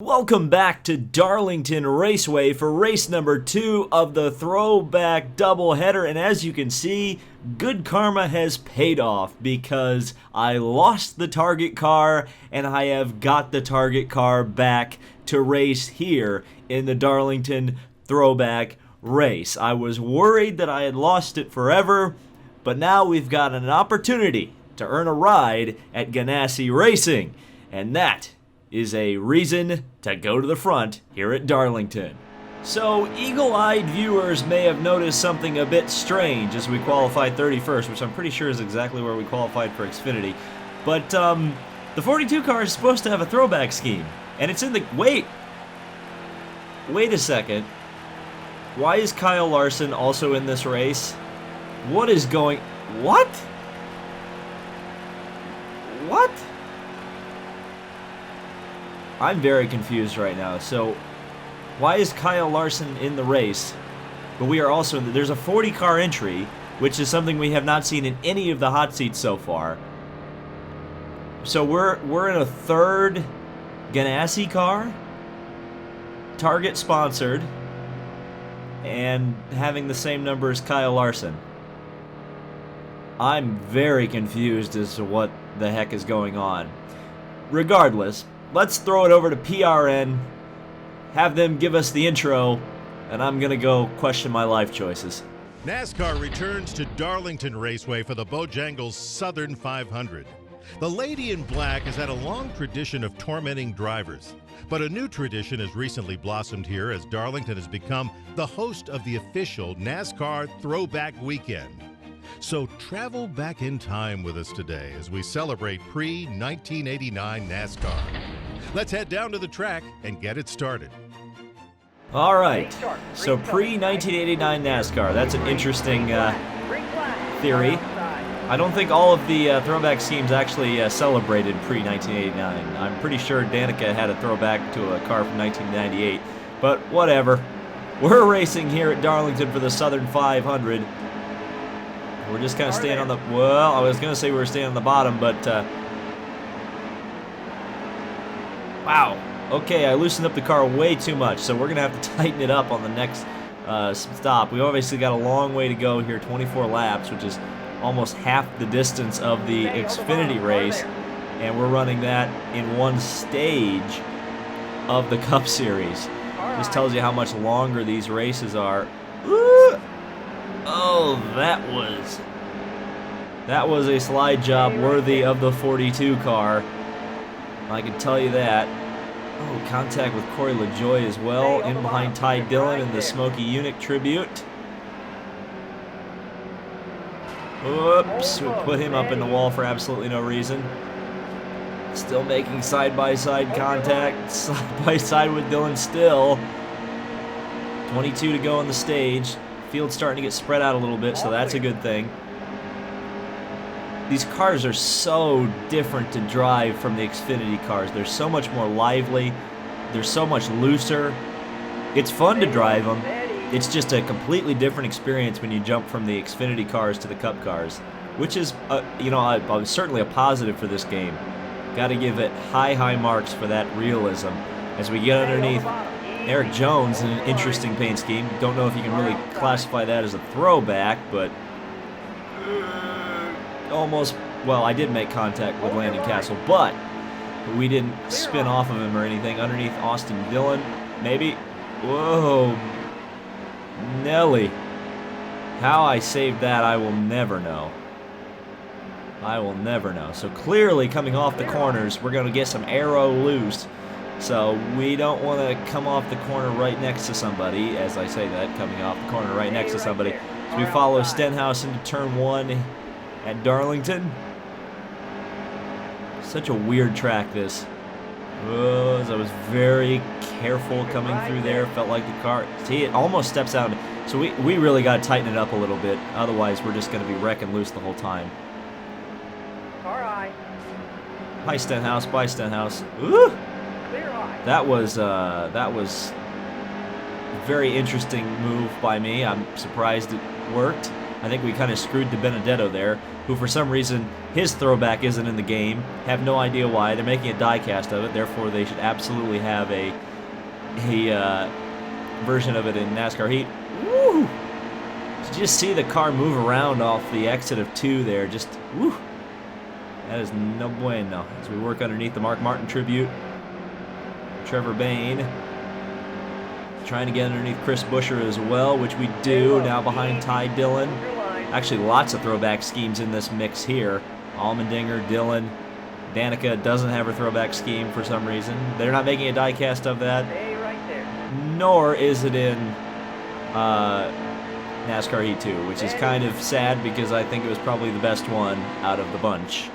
Welcome back to Darlington Raceway for race number 2 of the Throwback doubleheader, and as you can see, good karma has paid off because I lost the target car and I have got the target car back to race here in the Darlington Throwback race. I was worried that I had lost it forever, but now we've got an opportunity to earn a ride at Ganassi Racing, and that is a reason to go to the front here at Darlington. So, eagle-eyed viewers may have noticed something a bit strange as we qualified 31st, which I'm pretty sure is exactly where we qualified for Xfinity. But, the 42 car is supposed to have a throwback scheme, and it's in the... Wait a second. Why is Kyle Larson also in this race? What is going... What? What? I'm very confused right now. So, why is Kyle Larson in the race? But we are also there's a 40 car entry, which is something we have not seen in any of the hot seats so far. So we're in a third Ganassi car, Target sponsored, and having the same number as Kyle Larson. I'm very confused as to what the heck is going on. Regardless, let's throw it over to PRN, have them give us the intro, and I'm going to go question my life choices. NASCAR returns to Darlington Raceway for the Bojangles Southern 500. The Lady in Black has had a long tradition of tormenting drivers, but a new tradition has recently blossomed here as Darlington has become the host of the official NASCAR Throwback Weekend. So travel back in time with us today as we celebrate pre-1989 NASCAR. Let's head down to the track and get it started. All right, so pre-1989 NASCAR, that's an interesting theory. I don't think all of the throwback schemes actually celebrated pre-1989. I'm pretty sure Danica had a throwback to a car from 1998, but whatever. We're racing here at Darlington for the Southern 500. We're just kind of staying on the, well, I was going to say we were staying on the bottom, but, wow. Okay, I loosened up the car way too much, so we're going to have to tighten it up on the next stop. We obviously got a long way to go here, 24 laps, which is almost half the distance of the Xfinity race, and we're running that in one stage of the Cup Series. This tells you how much longer these races are. Ooh. Oh, that was a slide job worthy of the 42 car. I can tell you that. Oh, contact with Corey LaJoie as well, in behind Ty Dillon in the Smokey Unic tribute. Whoops, we put him up in the wall for absolutely no reason. Still making side-by-side contact, side-by-side with Dillon still. 22 to go on the stage. Field's starting to get spread out a little bit, so that's a good thing. These cars are so different to drive from the Xfinity cars. They're so much more lively. They're so much looser. It's fun to drive them. It's just a completely different experience when you jump from the Xfinity cars to the Cup cars, which is, you know, certainly a positive for this game. Got to give it high marks for that realism. As we get underneath Eric Jones in an interesting paint scheme. Don't know if you can really classify that as a throwback, but almost, well, I did make contact with Landon Castle, but we didn't spin off of him or anything. Underneath Austin Dillon, maybe. Whoa. Nelly. How I saved that, I will never know. I will never know. So clearly coming off the corners, we're going to get some aero loose. So we don't want to come off the corner right next to somebody, as I say that, coming off the corner right next to somebody. So we follow Stenhouse into turn 1 at Darlington. Such a weird track, this. I was very careful coming through there. Felt like the car, see, it almost steps out. So we really got to tighten it up a little bit. Otherwise, we're just going to be wrecking loose the whole time. All right. Hi, Stenhouse. Bye, Stenhouse. Ooh! That was a very interesting move by me. I'm surprised it worked. I think we kind of screwed DiBenedetto there, who for some reason his throwback isn't in the game. Have no idea why. They're making a die cast of it, therefore they should absolutely have a version of it in NASCAR Heat. Woo! Did you just see the car move around off the exit of 2 there? Just, woo! That is no bueno. As we work underneath the Mark Martin tribute. Trevor Bayne trying to get underneath Chris Buescher as well, which we do. Now behind Ty Dillon. Actually, lots of throwback schemes in this mix here. Allmendinger, Dillon. Danica doesn't have her throwback scheme for some reason. They're not making a die cast of that. Nor is it in NASCAR Heat 2, which is kind of sad because I think it was probably the best one out of the bunch,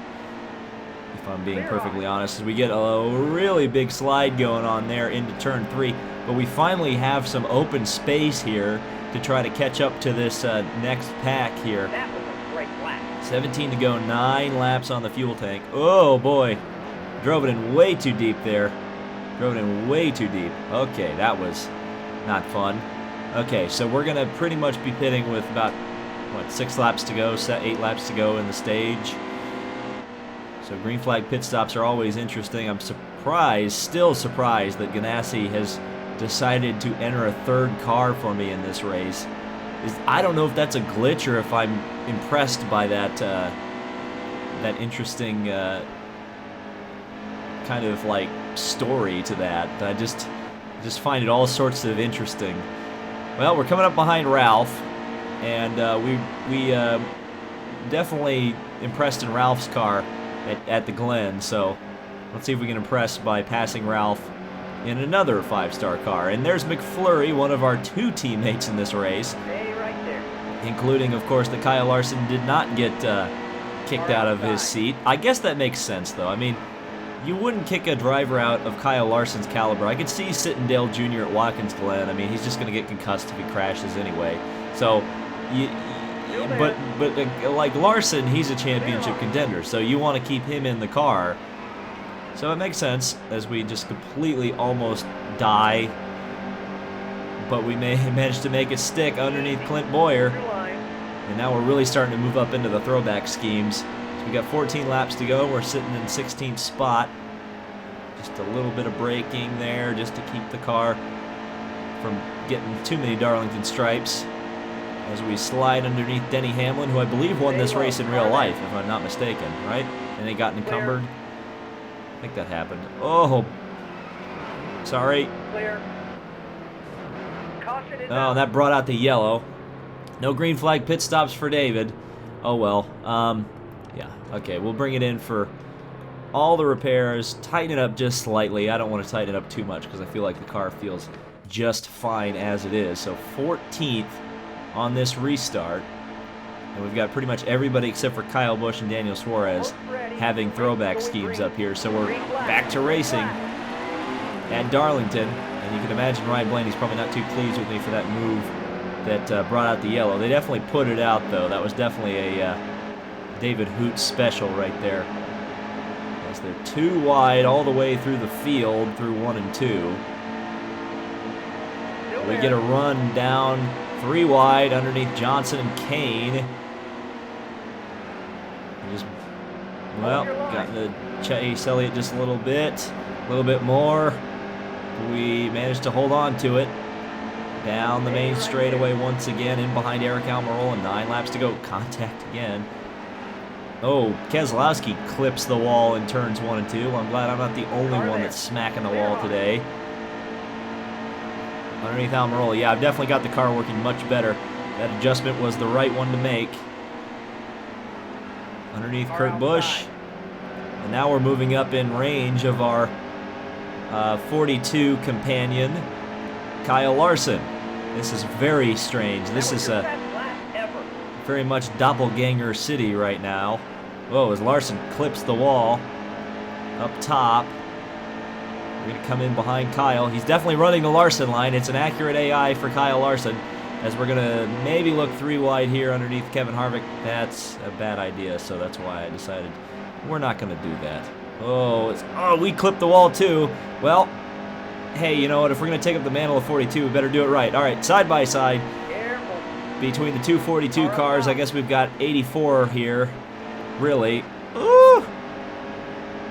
if I'm being perfectly honest. As we get a really big slide going on there into turn 3, but we finally have some open space here to try to catch up to this next pack here. 17 to go, 9 laps on the fuel tank. Oh boy, drove it in way too deep there. Drove it in way too deep. Okay, that was not fun. Okay, so we're going to pretty much be pitting with about, what, 6 laps to go, 8 laps to go in the stage. So green flag pit stops are always interesting. I'm surprised, still surprised, that Ganassi has decided to enter a 3rd car for me in this race. I don't know if that's a glitch or if I'm impressed by that that interesting kind of like story to that. I just find it all sorts of interesting. Well, we're coming up behind Ralph, and we definitely impressed in Ralph's car at the Glen, so let's see if we can impress by passing Ralph in another 5-star car. And there's McFlurry, one of our 2 teammates in this race, including, of course, that Kyle Larson did not get kicked out of his seat. I guess that makes sense, though. I mean, you wouldn't kick a driver out of Kyle Larson's caliber. I could see Sittendale Jr. at Watkins Glen. I mean, he's just going to get concussed if he crashes anyway. So, but like Larson, he's a championship contender, so you want to keep him in the car. So it makes sense as we just completely almost die, but we managed to make it stick underneath Clint Boyer. And now we're really starting to move up into the throwback schemes. So we got 14 laps to go. We're sitting in 16th spot. Just a little bit of braking there just to keep the car from getting too many Darlington stripes. As we slide underneath Denny Hamlin, who I believe won this race in real life, if I'm not mistaken, right? And he got encumbered. I think that happened. Oh, sorry. Oh, that brought out the yellow. No green flag pit stops for David. Oh well. Yeah, okay, we'll bring it in for all the repairs. Tighten it up just slightly. I don't want to tighten it up too much because I feel like the car feels just fine as it is. So 14th on this restart. And we've got pretty much everybody except for Kyle Busch and Daniel Suarez having throwback schemes up here. So we're back to racing at Darlington. And you can imagine Ryan Blaney's probably not too pleased with me for that move that brought out the yellow. They definitely put it out, though. That was definitely a David Hoot special right there. As they're 2 wide all the way through the field through 1 and 2. We get a run down 3 wide underneath Johnson and Kane. Just, well, got to chase Elliott just a little bit more. We managed to hold on to it. Down the main straightaway once again, in behind Eric Almirola, and 9 laps to go. Contact again. Oh, Keselowski clips the wall in turns 1 and 2. I'm glad I'm not the only one that's smacking the wall today. Underneath Almirola, yeah, I've definitely got the car working much better. That adjustment was the right one to make. Underneath Kurt Busch. And now we're moving up in range of our 42 companion, Kyle Larson. This is very strange. This is a very much doppelganger city right now. Whoa, as Larson clips the wall up top. We're going to come in behind Kyle. He's definitely running the Larson line. It's an accurate AI for Kyle Larson. As we're going to maybe look 3 wide here underneath Kevin Harvick. That's a bad idea, so that's why I decided we're not going to do that. Oh, we clipped the wall too. Well, hey, you know what? If we're going to take up the mantle of 42, we better do it right. All right, side by side. between the 242 cars. I guess we've got 84 here, really. Ooh!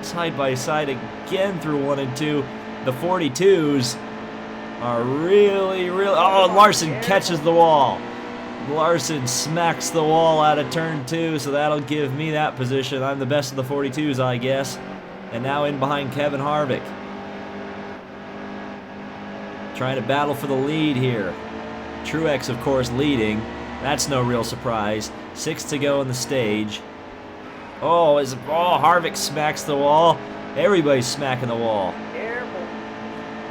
Side by side again through 1 and 2. The 42s are really, oh, Larson catches the wall. Larson smacks the wall out of turn 2, so that'll give me that position. I'm the best of the 42s, I guess. And now in behind Kevin Harvick. Trying to battle for the lead here. Truex, of course, leading. That's no real surprise. 6 to go in the stage. Oh, Harvick smacks the wall. Everybody's smacking the wall. Careful.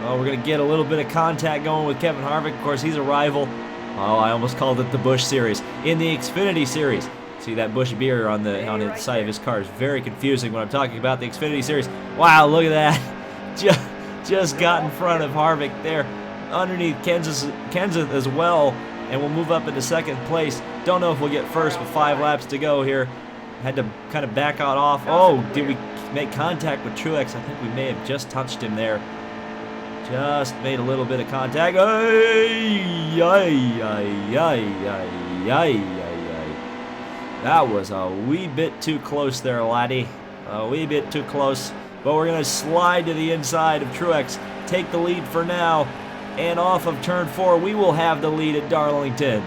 Oh, we're going to get a little bit of contact going with Kevin Harvick. Of course, he's a rival. Oh, I almost called it the Busch Series. In the Xfinity Series. See that Busch beer on the side of his car is very confusing when I'm talking about the Xfinity Series. Wow, look at that. Just got in front of Harvick there. Underneath Kenseth as well. And we'll move up into second place. Don't know if we'll get first with 5 laps to go here. Had to kind of back out off. Oh, did we make contact with Truex? I think we may have just touched him there. Just made a little bit of contact. That was a wee bit too close there, laddie. A wee bit too close. But we're going to slide to the inside of Truex. Take the lead for now. And off of turn 4, we will have the lead at Darlington.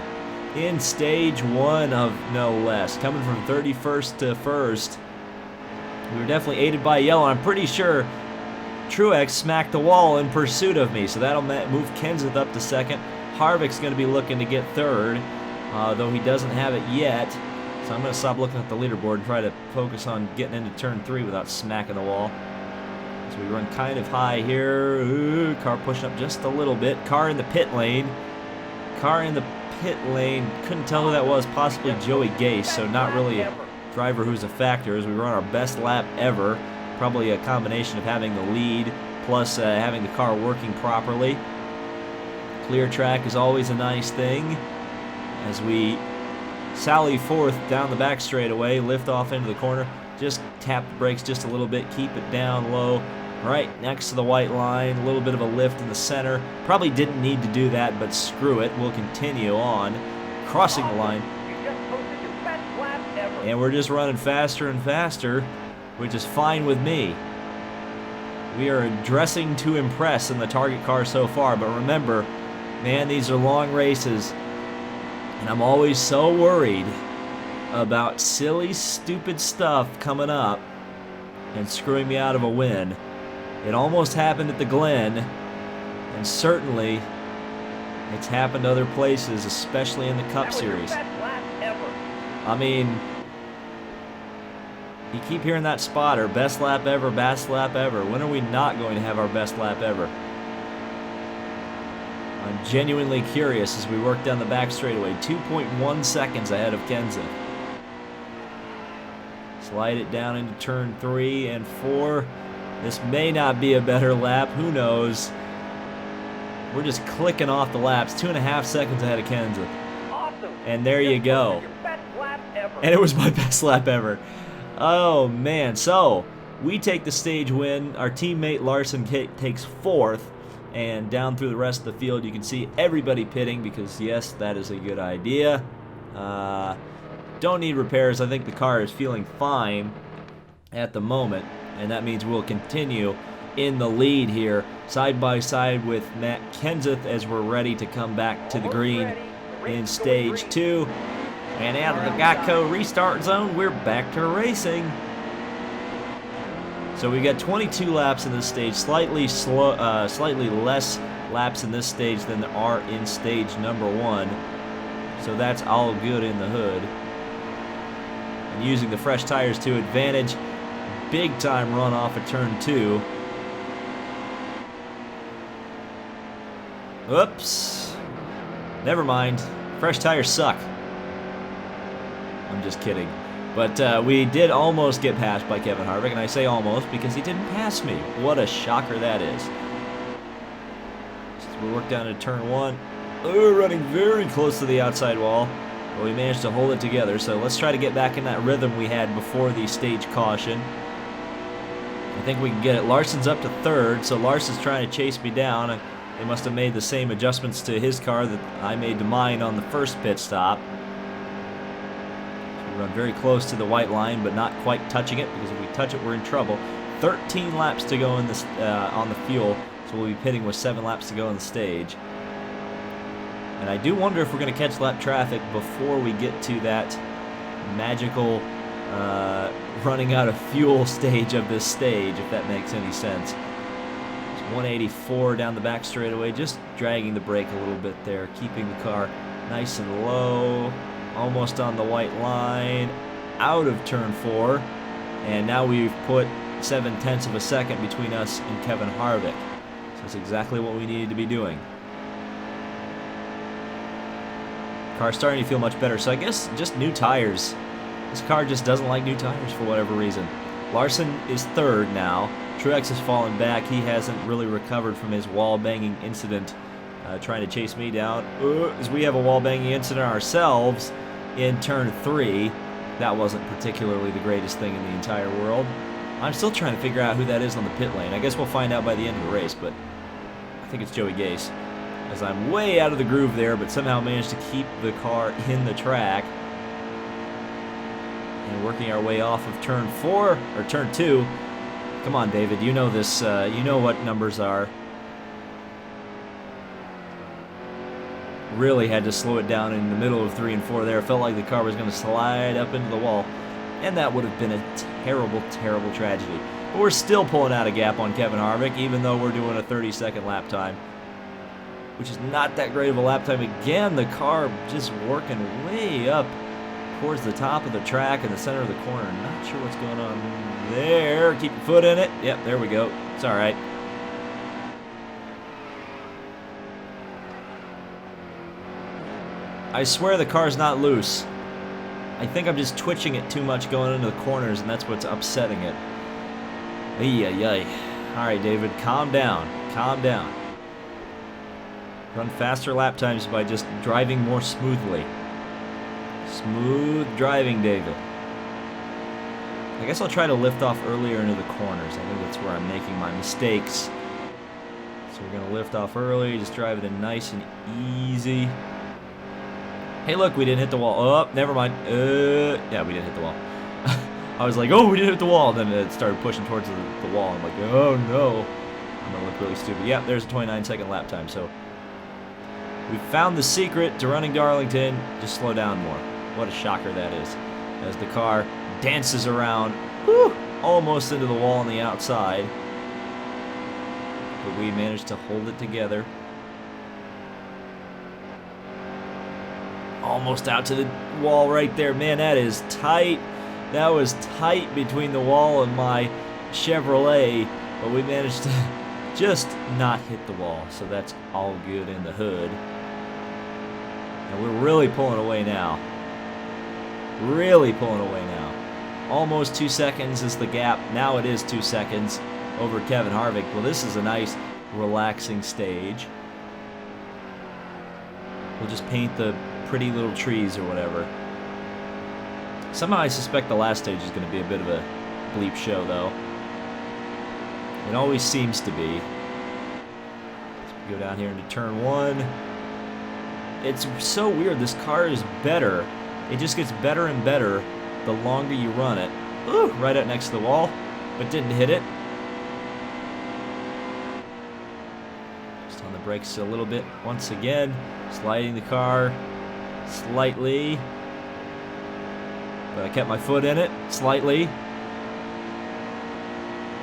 In stage 1 of no less. Coming from 31st to 1st. We were definitely aided by yellow. I'm pretty sure Truex smacked the wall in pursuit of me, so that'll move Kenseth up to second. Harvick's going to be looking to get third, though he doesn't have it yet. So I'm going to stop looking at the leaderboard and try to focus on getting into turn 3 without smacking the wall. So we run kind of high here. Ooh, car pushing up just a little bit. Car in the pit lane. Car in the pit lane. Couldn't tell who that was. Possibly Joey Gase, so not really a driver who's a factor as we run our best lap ever. Probably a combination of having the lead plus having the car working properly. Clear track is always a nice thing as we sally forth down the back straightaway, lift off into the corner. Just tap the brakes just a little bit, keep it down low, right next to the white line. A little bit of a lift in the center. Probably didn't need to do that, but screw it. We'll continue on, crossing the line. And we're just running faster and faster, which is fine with me. We are dressing to impress in the target car so far, but remember, man, these are long races, and I'm always so worried about silly, stupid stuff coming up and screwing me out of a win. It almost happened at the Glen, and certainly it's happened other places, especially in the Cup Series. I mean, you keep hearing that spotter, best lap ever, best lap ever. When are we not going to have our best lap ever? I'm genuinely curious as we work down the back straightaway. 2.1 seconds ahead of Kenseth. Slide it down into turn 3 and 4. This may not be a better lap. Who knows? We're just clicking off the laps. 2.5 seconds ahead of Kenseth. Awesome. And there you go. And it was my best lap ever. Oh, man. So, we take the stage win. Our teammate Larson takes 4th. And down through the rest of the field, you can see everybody pitting because, yes, that is a good idea. Don't need repairs. I think the car is feeling fine at the moment. And that means we'll continue in the lead here, side by side with Matt Kenseth as we're ready to come back to the green in stage 2. And out of the Geico restart zone, we're back to racing. So we got 22 laps in this stage, slightly less laps in this stage than there are in stage number 1. So that's all good in the hood. And using the fresh tires to advantage, big time run off of turn 2. Oops. Never mind. Fresh tires suck. I'm just kidding. But we did almost get passed by Kevin Harvick, and I say almost because he didn't pass me. What a shocker that is. So we work down to turn 1. Oh, running very close to the outside wall. But we managed to hold it together, so let's try to get back in that rhythm we had before the stage caution. I think we can get it. Larson's up to 3rd, so Larson's trying to chase me down. They must have made the same adjustments to his car that I made to mine on the first pit stop. So we run very close to the white line, but not quite touching it, because if we touch it, we're in trouble. 13 laps to go in this, on the fuel, so we'll be pitting with 7 laps to go on the stage. And I do wonder if we're going to catch lap traffic before we get to that magical running out of fuel stage of this stage, if that makes any sense. 184 down the back straightaway, just dragging the brake a little bit there, keeping the car nice and low, almost on the white line, out of turn 4, and now we've put 0.7 of a second between us and Kevin Harvick. So that's exactly what we needed to be doing. Car's starting to feel much better, so I guess just new tires. This car just doesn't like new tires for whatever reason. Larson is 3rd now. Truex has fallen back. He hasn't really recovered from his wall-banging incident, trying to chase me down. As we have a wall-banging incident ourselves in turn 3. That wasn't particularly the greatest thing in the entire world. I'm still trying to figure out who that is on the pit lane. I guess we'll find out by the end of the race, but I think it's Joey Gase, as I'm way out of the groove there, but somehow managed to keep the car in the track. And working our way off of turn 4, or turn 2. Come on, David, you know this, you know what numbers are. Really had to slow it down in the middle of 3 and 4 there. Felt like the car was going to slide up into the wall. And that would have been a terrible, terrible tragedy. But we're still pulling out a gap on Kevin Harvick, even though we're doing a 30-second lap time, which is not that great of a lap time. Again, the car just working way up towards the top of the track in the center of the corner. Not sure what's going on there. Keep your foot in it. Yep, there we go. It's all right. I swear the car's not loose. I think I'm just twitching it too much going into the corners, and that's what's upsetting it. Ay. All right, David, calm down. Calm down. Run faster lap times by just driving more smoothly. Smooth driving, David. I guess I'll try to lift off earlier into the corners. I think that's where I'm making my mistakes. So we're going to lift off early, just drive it in nice and easy. Hey, look, we didn't hit the wall. Oh, never mind. Yeah, we didn't hit the wall. I was like, oh, we didn't hit the wall. Then it started pushing towards the wall. I'm like, oh, no. I'm going to look really stupid. Yeah, there's a 29-second lap time. So we found the secret to running Darlington. Just slow down more. What a shocker that is. As the car dances around, almost into the wall on the outside. But we managed to hold it together. Almost out to the wall right there. Man, that is tight. That was tight between the wall and my Chevrolet, but we managed to just not hit the wall, so that's all good in the hood. And we're really pulling away now. Really pulling away now. Almost 2 seconds is the gap. Now it is 2 seconds over Kevin Harvick. Well, this is a nice, relaxing stage. We'll just paint the pretty little trees or whatever. Somehow I suspect the last stage is going to be a bit of a bleep show, though. It always seems to be. So we go down here into turn 1. It's so weird. This car is better. It just gets better and better the longer you run it. Ooh, right up next to the wall, but didn't hit it. Just on the brakes a little bit once again. Sliding the car slightly. But I kept my foot in it slightly.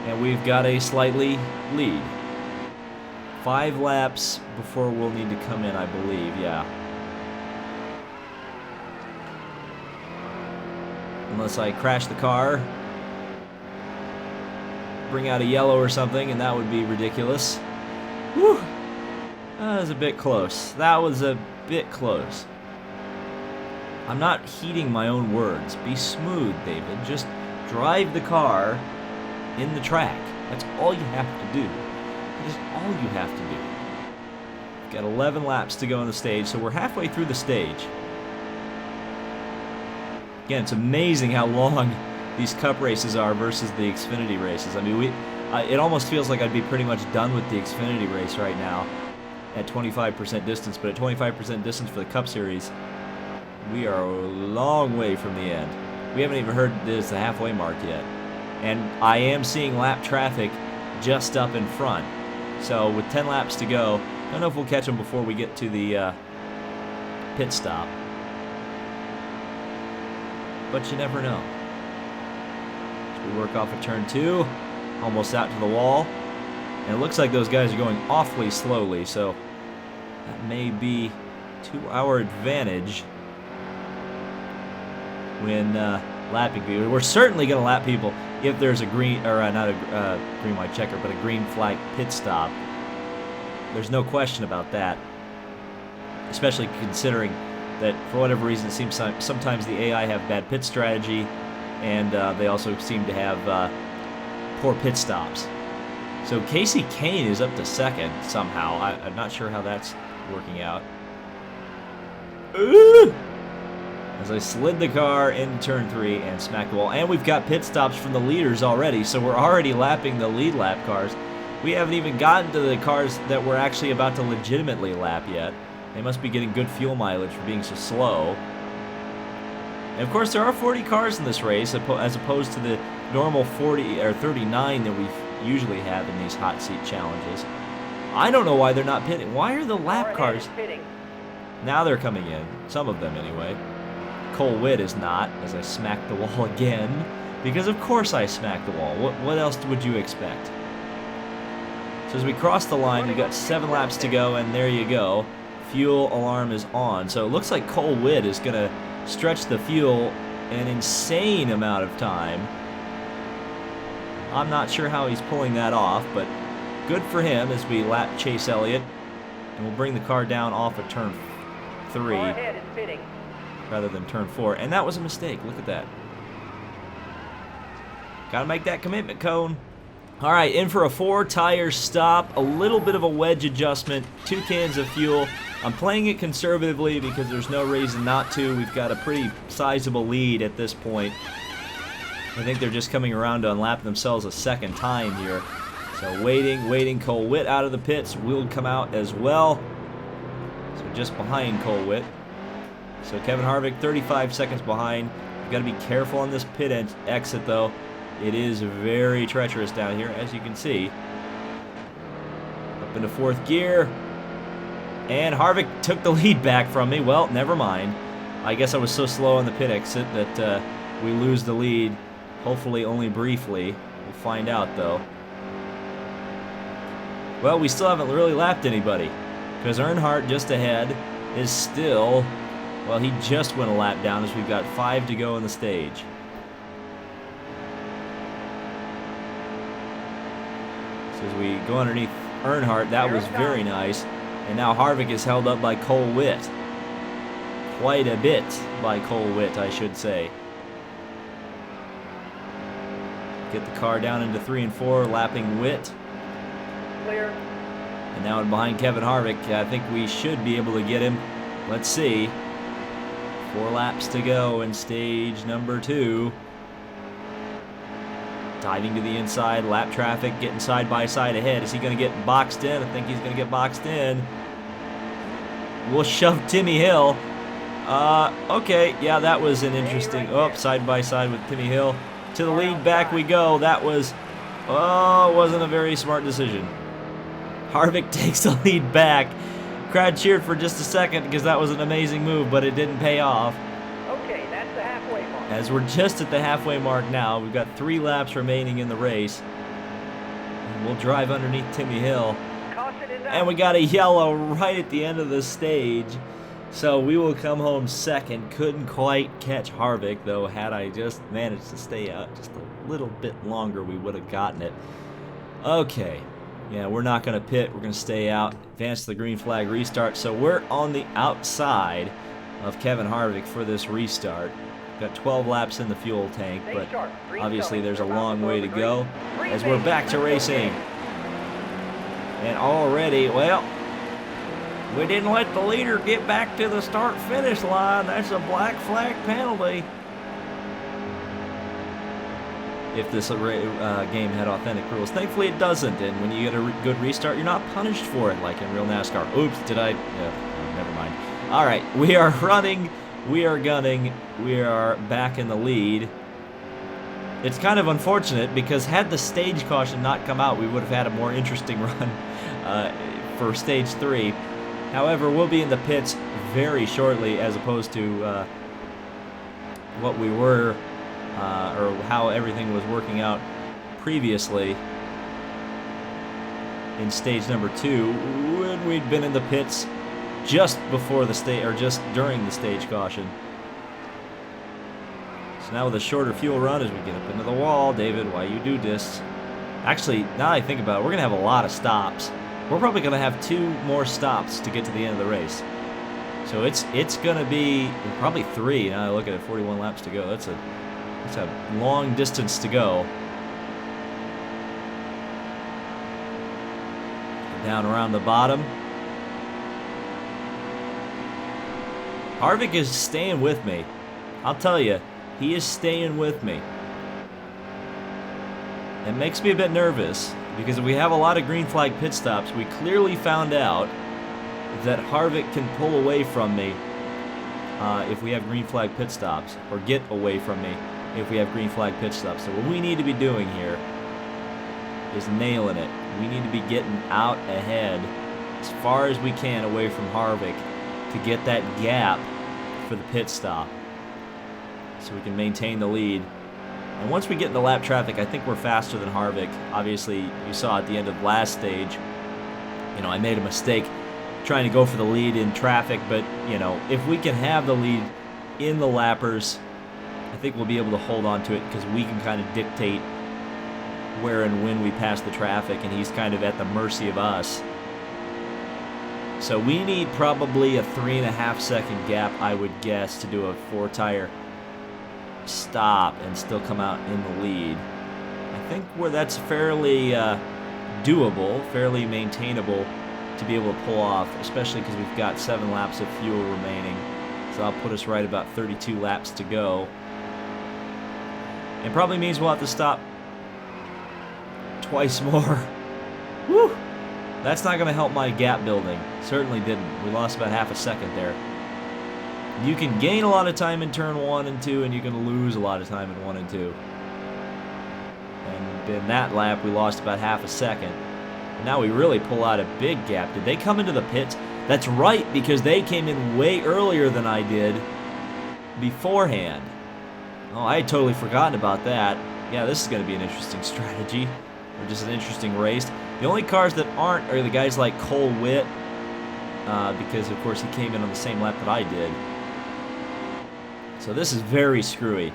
And we've got a slightly lead. 5 laps before we'll need to come in, I believe, yeah. Unless I crash the car, bring out a yellow or something, and that would be ridiculous. Whew. That was a bit close. That was a bit close. I'm not heeding my own words. Be smooth, David. Just drive the car in the track. That's all you have to do. That is all you have to do. We've got 11 laps to go on the stage, so we're halfway through the stage. Again, it's amazing how long these Cup races are versus the Xfinity races. I mean, it almost feels like I'd be pretty much done with the Xfinity race right now. at 25% distance, but at 25% distance for the Cup Series, we are a long way from the end. We haven't even heard this the halfway mark yet. And I am seeing lap traffic just up in front. So with 10 laps to go, I don't know if we'll catch them before we get to the pit stop. But you never know. So we work off of turn 2, almost out to the wall. And it looks like those guys are going awfully slowly, so that may be to our advantage when lapping people. We're certainly going to lap people if there's a green, or not a green, white checker, but a green flag pit stop. There's no question about that, especially considering that for whatever reason it seems sometimes the AI have bad pit strategy, and they also seem to have poor pit stops. So Casey Kane is up to second somehow. I'm not sure how that's working out. As I slid the car into turn 3 and smacked the wall. And we've got pit stops from the leaders already, so we're already lapping the lead lap cars. We haven't even gotten to the cars that we're actually about to legitimately lap yet. They must be getting good fuel mileage for being so slow. And of course, there are 40 cars in this race, as opposed to the normal 40 or 39 that we usually have in these hot seat challenges. I don't know why they're not pitting. Why are the lap cars? Now they're coming in. Some of them, anyway. Cole Witt is not, as I smacked the wall again. Because of course I smacked the wall. What else would you expect? So as we cross the line, we've got 7 laps to go, and there you go. Fuel alarm is on. So it looks like Cole Witt is going to stretch the fuel an insane amount of time. I'm not sure how he's pulling that off, but good for him as we lap Chase Elliott. And we'll bring the car down off of turn 3 rather than turn 4. And that was a mistake. Look at that. Gotta make that commitment, Cone. All right, in for a 4-tire stop. A little bit of a wedge adjustment. 2 cans of fuel. I'm playing it conservatively because there's no reason not to. We've got a pretty sizable lead at this point. I think they're just coming around to unlap themselves a second time here. So waiting. Cole Witt out of the pits will come out as well. So just behind Cole Witt. So Kevin Harvick 35 seconds behind. You've got to be careful on this pit exit though. It is very treacherous down here, as you can see. Up into 4th gear. And Harvick took the lead back from me. Well, never mind. I guess I was so slow on the pit exit that we lose the lead. Hopefully only briefly. We'll find out, though. Well, we still haven't really lapped anybody. Because Earnhardt just ahead is still... Well, he just went a lap down as we've got 5 to go in the stage. So as we go underneath Earnhardt, that was very nice. And now Harvick is held up by Cole Witt. Quite a bit by Cole Witt, I should say. Get the car down into 3 and 4, lapping Witt. Clear. And now in behind Kevin Harvick, I think we should be able to get him. Let's see. 4 laps to go in stage number 2. Diving to the inside, lap traffic, getting side by side ahead. Is he going to get boxed in? I think he's going to get boxed in. We'll shove Timmy Hill. Okay, yeah, that was an interesting... Oh, side by side with Timmy Hill. To the lead, back we go. That was... Oh, it wasn't a very smart decision. Harvick takes the lead back. Crowd cheered for just a second because that was an amazing move, but it didn't pay off. Okay, that's the halfway mark. As we're just at the halfway mark now, we've got 3 laps remaining in the race. And we'll drive underneath Timmy Hill. Caution is out. And we got a yellow right at the end of the stage. So we will come home second. Couldn't quite catch Harvick, though. Had I just managed to stay out just a little bit longer, we would have gotten it. Okay. Yeah, we're not going to pit. We're going to stay out. Advance to the green flag restart. So we're on the outside of Kevin Harvick for this restart. Got 12 laps in the fuel tank, but obviously there's a long way to go as we're back to racing. And already, well, we didn't let the leader get back to the start-finish line. That's a black flag penalty. if this game had authentic rules. Thankfully it doesn't, and when you get a good restart, you're not punished for it like in real NASCAR. Oops, did I? Oh, never mind. All right, we are running, we are gunning, we are back in the lead. It's kind of unfortunate because had the stage caution not come out, we would have had a more interesting run for stage 3. However, we'll be in the pits very shortly as opposed to what we were or how everything was working out previously in stage number 2 when we'd been in the pits just before the stage, or just during the stage caution. So now with a shorter fuel run as we get up into the wall. David, why you do this? Actually, now that I think about it, we're gonna have a lot of stops. We're probably gonna have 2 more stops to get to the end of the race. So it's gonna be probably 3. Now I look at it, 41 laps to go. That's a long distance to go. Down around the bottom. Harvick is staying with me. I'll tell you, he is staying with me. It makes me a bit nervous because we have a lot of green flag pit stops. We clearly found out that Harvick can pull away from me if we have green flag pit stops, or get away from me if we have green flag pit stops. So what we need to be doing here is nailing it. We need to be getting out ahead as far as we can away from Harvick to get that gap for the pit stop so we can maintain the lead. And once we get into lap traffic, I think we're faster than Harvick. Obviously, you saw at the end of last stage, you know, I made a mistake trying to go for the lead in traffic, but, you know, if we can have the lead in the lappers, I think we'll be able to hold on to it because we can kind of dictate where and when we pass the traffic, and he's kind of at the mercy of us. So we need probably a 3.5 second gap, I would guess, to do a 4-tire stop and still come out in the lead. I think that's fairly doable, fairly maintainable to be able to pull off, especially because we've got 7 laps of fuel remaining. So that'll put us right about 32 laps to go. It probably means we'll have to stop twice more. Woo! That's not going to help my gap building. Certainly didn't. We lost about half a second there. You can gain a lot of time in turn 1 and 2, and you can lose a lot of time in 1 and 2. And in that lap, we lost about half a second. And now we really pull out a big gap. Did they come into the pits? That's right, because they came in way earlier than I did beforehand. Oh, I had totally forgotten about that. Yeah, this is going to be an interesting strategy, or just an interesting race. The only cars that aren't are the guys like Cole Witt, because of course he came in on the same lap that I did. So this is very screwy.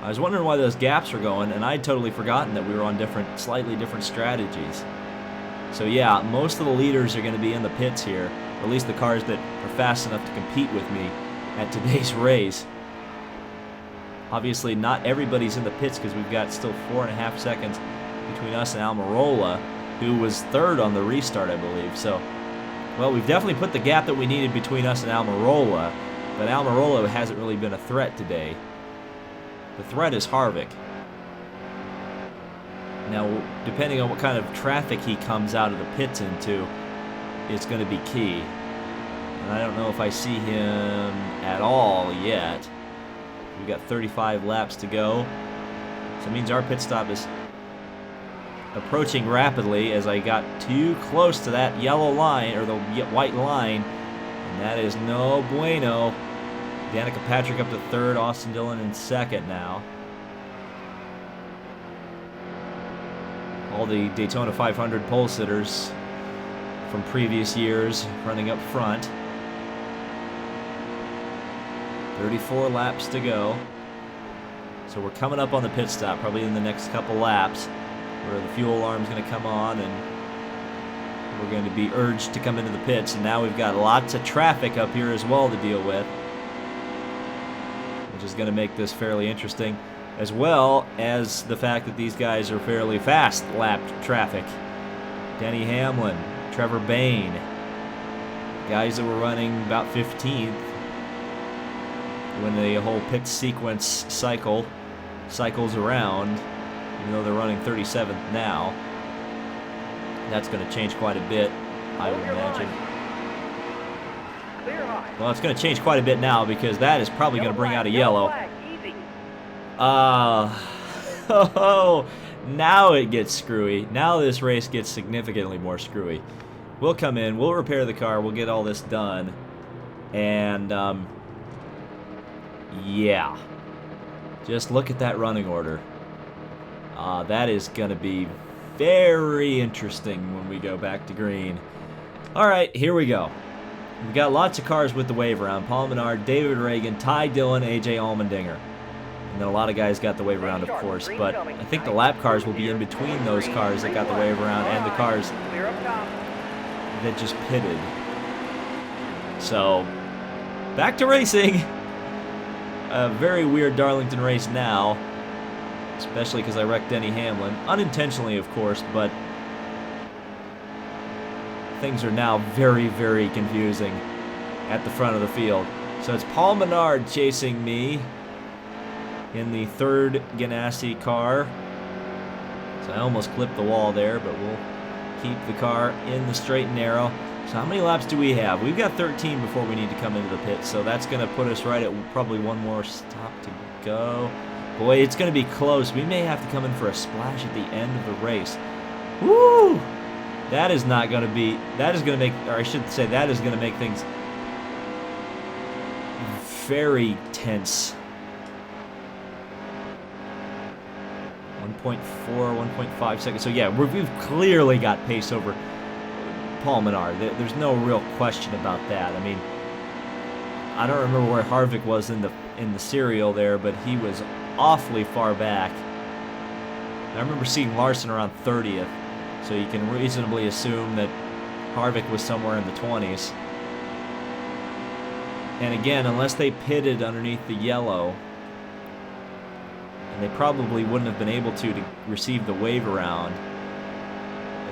I was wondering why those gaps were going, and I'd totally forgotten that we were on slightly different strategies. So yeah, most of the leaders are going to be in the pits here, or at least the cars that are fast enough to compete with me at today's race. Obviously, not everybody's in the pits because we've got still 4.5 seconds between us and Almirola, who was 3rd on the restart, I believe. So, well, we've definitely put the gap that we needed between us and Almirola, but Almirola hasn't really been a threat today. The threat is Harvick. Now, depending on what kind of traffic he comes out of the pits into, it's going to be key. And I don't know if I see him at all yet. We've got 35 laps to go. So it means our pit stop is approaching rapidly as I got too close to that yellow line, or the white line, and that is no bueno. Danica Patrick up to 3rd, Austin Dillon in 2nd now. All the Daytona 500 pole sitters from previous years running up front. 34 laps to go. So we're coming up on the pit stop, probably in the next couple laps, where the fuel alarm is going to come on and we're going to be urged to come into the pits. And now we've got lots of traffic up here as well to deal with, which is going to make this fairly interesting, as well as the fact that these guys are fairly fast lapped traffic. Denny Hamlin, Trevor Bayne, guys that were running about 15th when the whole pit sequence cycles around. even though they're running 37th now. That's going to change quite a bit, I would imagine. Clear high. Well, it's going to change quite a bit now because that is probably going to bring out a yellow. Flag, easy. Oh, now it gets screwy. Now this race gets significantly more screwy. We'll come in, we'll repair the car, we'll get all this done, and yeah, just look at that running order. That is going to be very interesting when we go back to green. All right, here we go. We've got lots of cars with the wave around. Paul Menard, David Reagan, Ty Dillon, AJ Allmendinger. And then a lot of guys got the wave around, of course, but I think the lap cars will be in between those cars that got the wave around and the cars Clear up top. that just pitted. So, back to racing. A very weird Darlington race now, especially because I wrecked Denny Hamlin. Unintentionally, of course, but things are now very, very confusing at the front of the field. So it's Paul Menard chasing me in the third Ganassi car. So I almost clipped the wall there, but we'll keep the car in the straight and narrow. So how many laps do we have? We've got 13 before we need to come into the pit, so that's going to put us right at probably one more stop to go. Boy, it's going to be close. We may have to come in for a splash at the end of the race. Woo! That is not going to be, that is going to make, or I should say, that is going to make things very tense. 1.4, 1.5 seconds. So yeah, we've clearly got pace over Paul Menard. There's no real question about that. I mean, I don't remember where Harvick was in the serial there, but he was awfully far back. I remember seeing Larson around 30th, so you can reasonably assume that Harvick was somewhere in the 20s. And again, unless they pitted underneath the yellow, and they probably wouldn't have been able to receive the wave around,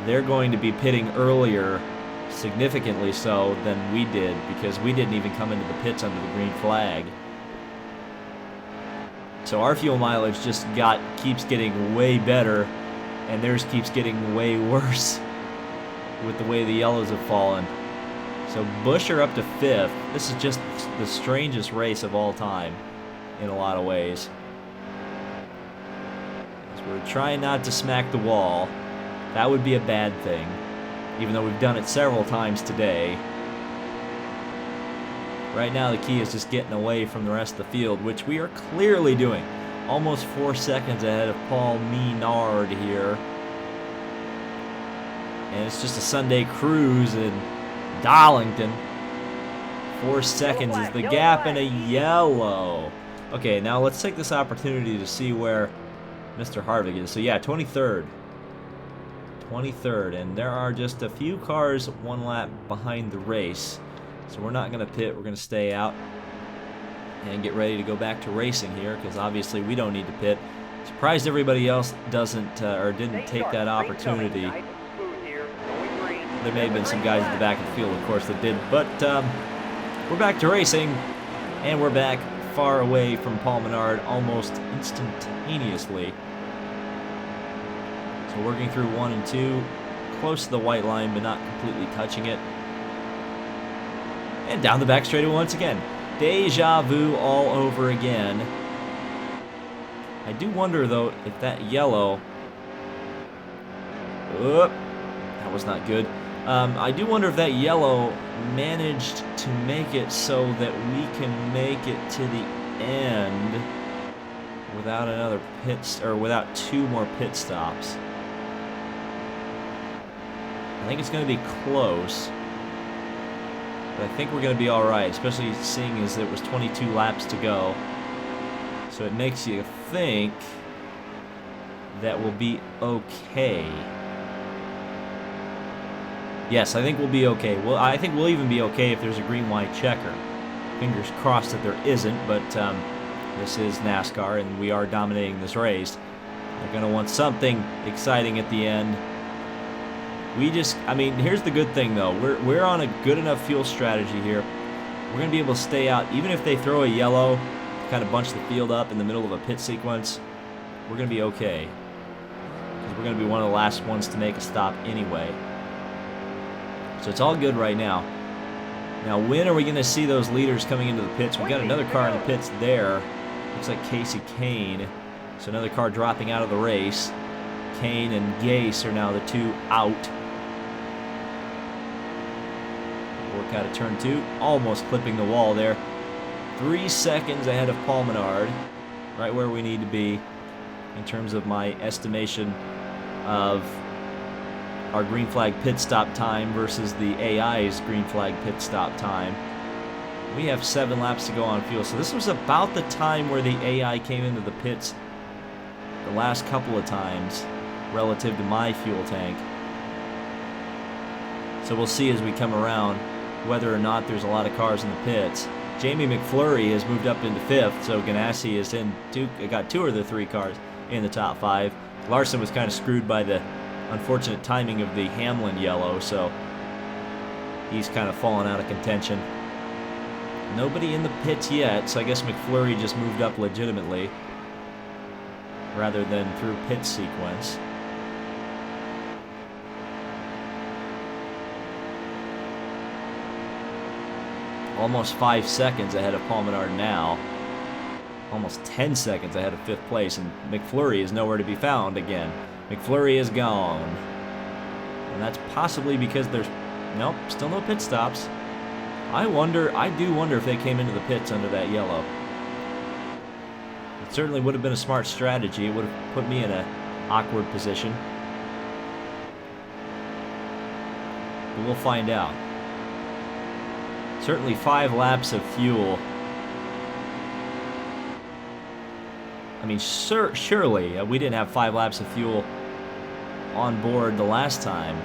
they're going to be pitting earlier, significantly so, than we did, because we didn't even come into the pits under the green flag. So our fuel mileage just keeps getting way better, and theirs keeps getting way worse with the way the yellows have fallen. So Buescher up to 5th. This is just the strangest race of all time in a lot of ways. So we're trying not to smack the wall. That would be a bad thing, even though we've done it several times today. Right now the key is just getting away from the rest of the field, which we are clearly doing. Almost 4 seconds ahead of Paul Menard here. And it's just a Sunday cruise in Darlington. 4 seconds is the gap and a yellow. Okay, now let's take this opportunity to see where Mr. Harvick is. So yeah, 23rd. 23rd, and there are just a few cars 1 lap behind the race. So we're not going to pit, we're going to stay out and get ready to go back to racing here, because obviously we don't need to pit. Surprised everybody else doesn't or didn't take that opportunity. There may have been some guys at the back of the field, of course, that did, but we're back to racing, and we're back far away from Paul Menard almost instantaneously. So working through 1 and 2, close to the white line, but not completely touching it. And down the back straightaway once again. Deja vu all over again. I do wonder, though, if that yellow... Oop, that was not good. I do wonder if that yellow managed to make it so that we can make it to the end without another without 2 more pit stops. I think it's going to be close. But I think we're going to be alright, especially seeing as it was 22 laps to go. So it makes you think that we'll be okay. Yes, I think we'll be okay. Well, I think we'll even be okay if there's a green-white checker. Fingers crossed that there isn't, but this is NASCAR and we are dominating this race. They're going to want something exciting at the end. I mean, here's the good thing, though. We're on a good enough fuel strategy here. We're going to be able to stay out. Even if they throw a yellow, kind of bunch the field up in the middle of a pit sequence, we're going to be okay. we're going to be one of the last ones to make a stop anyway. So it's all good right now. Now, when are we going to see those leaders coming into the pits? We've got another car in the pits there. Looks like Casey Kane. So another car dropping out of the race. Kane and Gase are now the two out. Work out of turn 2. Almost clipping the wall there. 3 seconds ahead of Paul Menard. Right where we need to be in terms of my estimation of our green flag pit stop time versus the AI's green flag pit stop time. We have 7 laps to go on fuel, so this was about the time where the AI came into the pits the last couple of times relative to my fuel tank. So we'll see as we come around whether or not there's a lot of cars in the pits. Jamie McFlurry has moved up into 5th, so Ganassi is in got 2 of the 3 cars in the top 5. Larson was kind of screwed by the unfortunate timing of the Hamlin yellow, so he's kind of fallen out of contention. Nobody in the pits yet, so I guess McFlurry just moved up legitimately rather than through pit sequence. Almost 5 seconds ahead of Paul Menard now. Almost 10 seconds ahead of 5th place, and McFlurry is nowhere to be found again. McFlurry is gone. And that's possibly because there's... Nope, still no pit stops. I do wonder if they came into the pits under that yellow. It certainly would have been a smart strategy. It would have put me in an awkward position. But we'll find out. Certainly 5 laps of fuel. I mean, surely we didn't have 5 laps of fuel on board the last time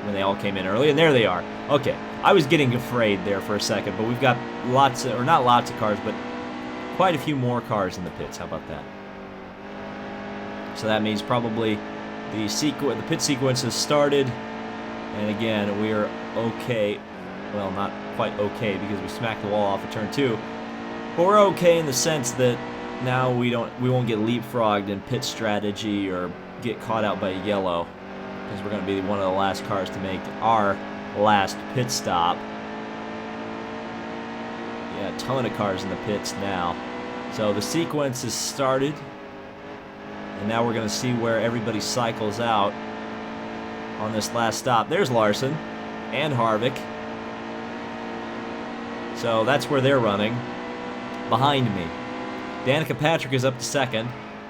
when they all came in early, and there they are. Okay, I was getting afraid there for a second, but we've got lots of, or not lots of cars, but quite a few more cars in the pits. How about that? So that means probably the pit sequence has started, and again, we are okay. Well, not quite okay because we smacked the wall off of turn 2, but we're okay in the sense that now we won't get leapfrogged in pit strategy or get caught out by yellow, because we're going to be one of the last cars to make our last pit stop. Yeah, a ton of cars in the pits now. So the sequence is started, and now we're going to see where everybody cycles out on this last stop. There's Larson and Harvick. So that's where they're running, behind me. Danica Patrick is up to 2nd,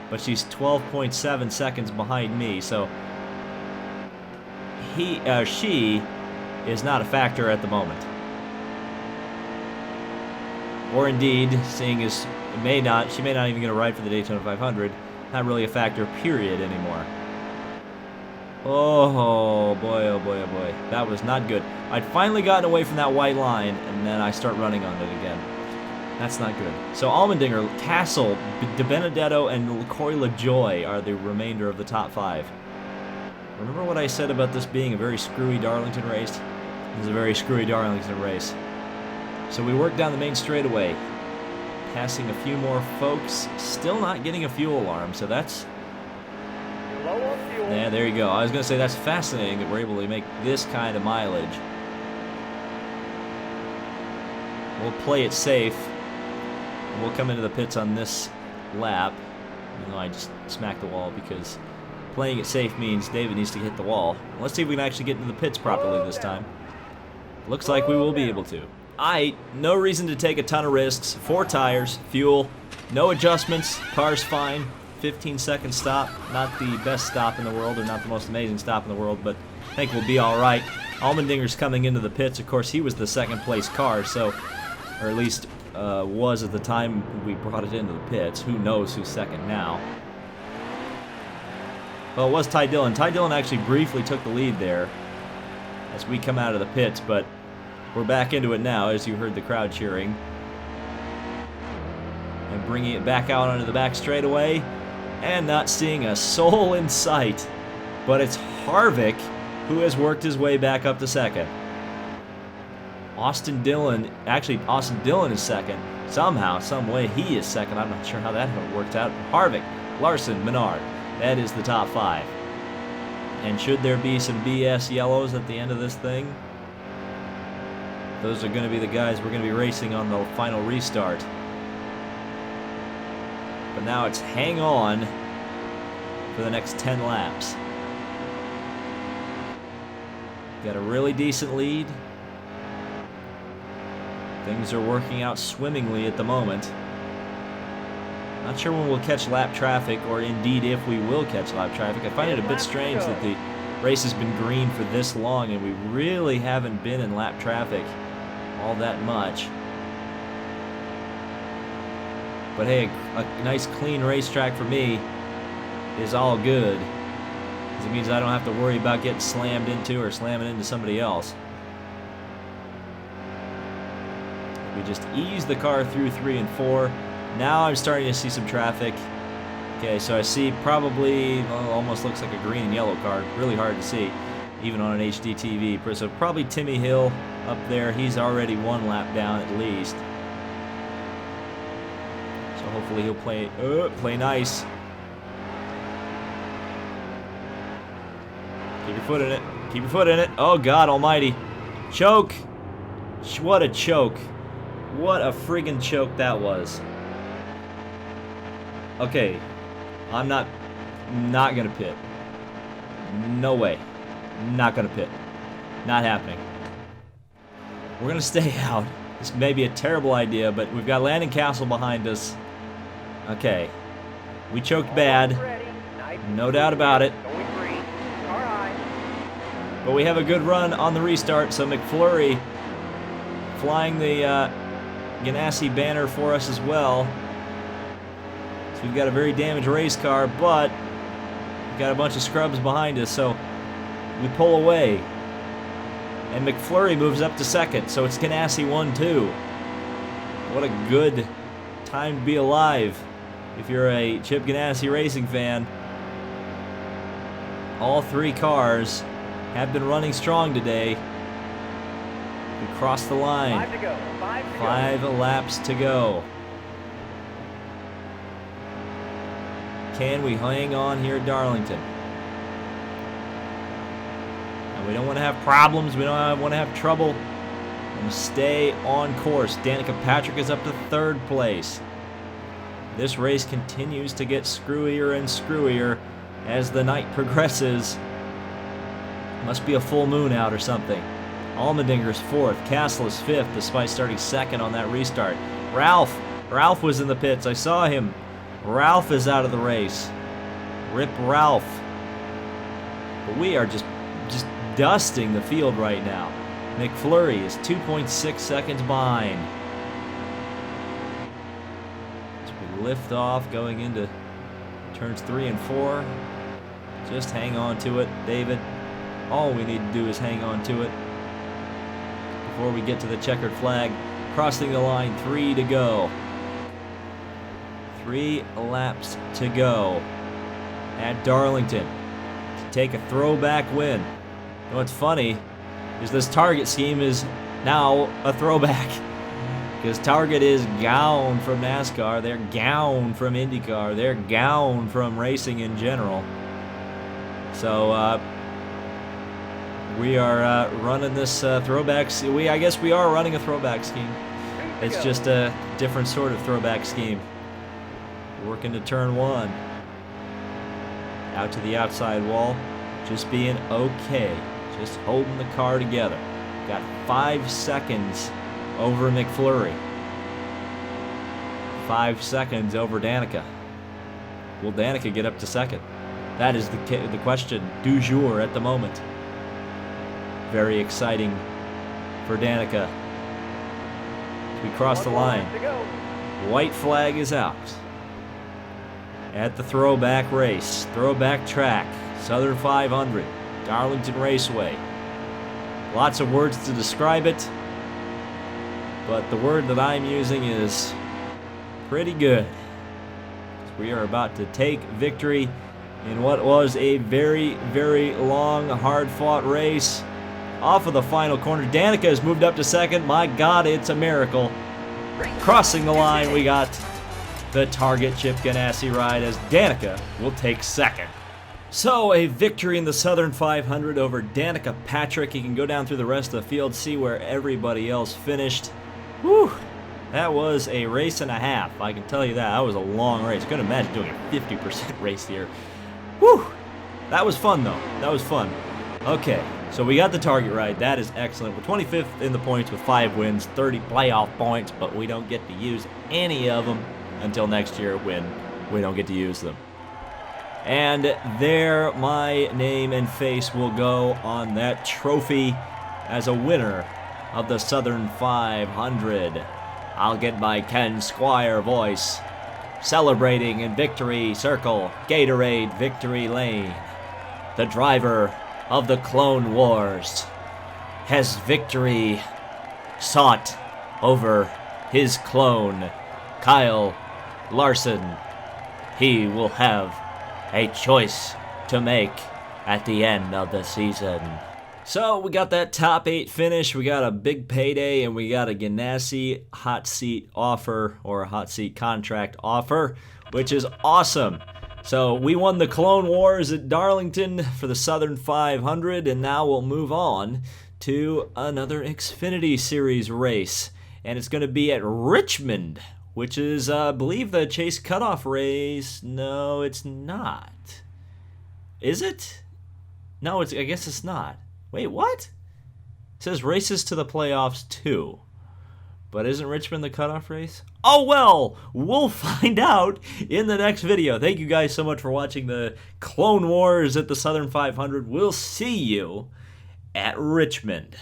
but she's 12.7 seconds behind me, so she is not a factor at the moment. Or indeed, seeing as she may not even get a ride for the Daytona 500, not really a factor, period, anymore. Oh boy, oh boy, oh boy. That was not good. I'd finally gotten away from that white line, and then I start running on it again. That's not good. So Allmendinger, Castle, De Benedetto, and LaCoy LaJoy are the remainder of the top 5. Remember what I said about this being a very screwy Darlington race? This is a very screwy Darlington race. So we work down the main straightaway, passing a few more folks, still not getting a fuel alarm, so that's... Low on fuel. Yeah, there you go. I was going to say that's fascinating that we're able to make this kind of mileage. We'll play it safe. We'll come into the pits on this lap, even though I just smacked the wall, because playing it safe means David needs to hit the wall. Let's see if we can actually get into the pits properly this time. Looks like we will be able to. No reason to take a ton of risks. 4 tires, fuel, no adjustments, car's fine. 15-second stop, not the best stop in the world, or not the most amazing stop in the world, but I think we'll be all right. Allmendinger's coming into the pits. Of course, he was the 2nd place car, so, or at least was at the time we brought it into the pits. Who knows who's 2nd now? Well, it was Ty Dillon. Ty Dillon actually briefly took the lead there as we come out of the pits, but we're back into it now, as you heard the crowd cheering. And bringing it back out onto the back straightaway, and not seeing a soul in sight. But it's Harvick who has worked his way back up to 2nd. Austin Dillon is 2nd. Somehow, some way he is 2nd. I'm not sure how that worked out. Harvick, Larson, Menard. That is the top 5. And should there be some BS yellows at the end of this thing, those are going to be the guys we're going to be racing on the final restart. But now it's hang on for the next 10 laps. Got a really decent lead. Things are working out swimmingly at the moment. Not sure when we'll catch lap traffic, or indeed if we will catch lap traffic. I find it a bit strange that the race has been green for this long and we really haven't been in lap traffic all that much. But hey, a nice clean racetrack for me is all good, because it means I don't have to worry about getting slammed into or slamming into somebody else. We just ease the car through 3 and 4. Now I'm starting to see some traffic. Okay, so I see probably, well, almost looks like a green and yellow car. Really hard to see, even on an HD TV. So probably Timmy Hill up there. He's already 1 lap down at least. So hopefully he'll play nice. Keep your foot in it. Keep your foot in it. Oh, God almighty. Choke. What a choke. What a friggin' choke that was. Okay. I'm not gonna pit. No way. Not gonna pit. Not happening. We're gonna stay out. This may be a terrible idea, but we've got Landon Castle behind us. Okay. We choked bad. No doubt about it. But we have a good run on the restart, so McFlurry flying the Ganassi banner for us as well. So we've got a very damaged race car, but we've got a bunch of scrubs behind us, so we pull away. And McFlurry moves up to second, so it's Ganassi 1-2. What a good time to be alive if you're a Chip Ganassi racing fan. All 3 cars have been running strong today. We crossed the line. 5 to go. 5 laps to go. Can we hang on here at Darlington? And we don't want to have problems. We don't want to have trouble. And stay on course. Danica Patrick is up to 3rd place. This race continues to get screwier and screwier as the night progresses. Must be a full moon out or something. Allmendinger's 4th. Castle is 5th, despite starting 2nd on that restart. Ralph was in the pits. I saw him. Ralph is out of the race. Rip Ralph. But we are just dusting the field right now. McFlurry is 2.6 seconds behind. As we lift off going into turns 3 and 4. Just hang on to it, David. All we need to do is hang on to it before we get to the checkered flag. Crossing the line, 3 to go. 3 laps to go at Darlington to take a throwback win. You know what's funny is this target scheme is now a throwback, because Target is gone from NASCAR, they're gone from IndyCar, they're gone from racing in general. So we are running this throwback. I guess we are running a throwback scheme. It's just a different sort of throwback scheme. Working to turn 1. Out to the outside wall. Just being okay. Just holding the car together. Got 5 seconds over McFlurry. 5 seconds over Danica. Will Danica get up to 2nd? That is the question du jour at the moment. Very exciting for Danica. We cross the line. White flag is out. At the throwback race, throwback track, Southern 500, Darlington Raceway. Lots of words to describe it, but the word that I'm using is pretty good. We are about to take victory in what was a very, very long, hard-fought race. Off of the final corner, Danica has moved up to 2nd. My God, it's a miracle. Crossing the line, we got the Target Chip Ganassi ride as Danica will take 2nd. So, a victory in the Southern 500 over Danica Patrick. You can go down through the rest of the field, see where everybody else finished. Whew, that was a race and a half. I can tell you that. That was a long race. Couldn't imagine doing a 50% race here. Whew, that was fun, though. That was fun. Okay, so we got the target right. That is excellent. We're 25th in the points with 5 wins, 30 playoff points, but we don't get to use any of them until next year when we don't get to use them. And there my name and face will go on that trophy as a winner of the Southern 500. I'll get my Ken Squire voice celebrating in Victory Circle, Gatorade Victory Lane. The driver of the Clone Wars has victory sought over his clone, Kyle Larson. He will have a choice to make at the end of the season. So we got that top 8 finish, we got a big payday, and we got a Ganassi hot seat offer, or a hot seat contract offer, which is awesome. So we won the Clone Wars at Darlington for the Southern 500, and now we'll move on to another Xfinity Series race. And it's going to be at Richmond, which is, I believe, the Chase Cutoff race. No, it's not. Is it? No, I guess it's not. Wait, what? It says races to the playoffs 2. But isn't Richmond the cutoff race? Oh well, we'll find out in the next video. Thank you guys so much for watching the Clone Wars at the Southern 500. We'll see you at Richmond.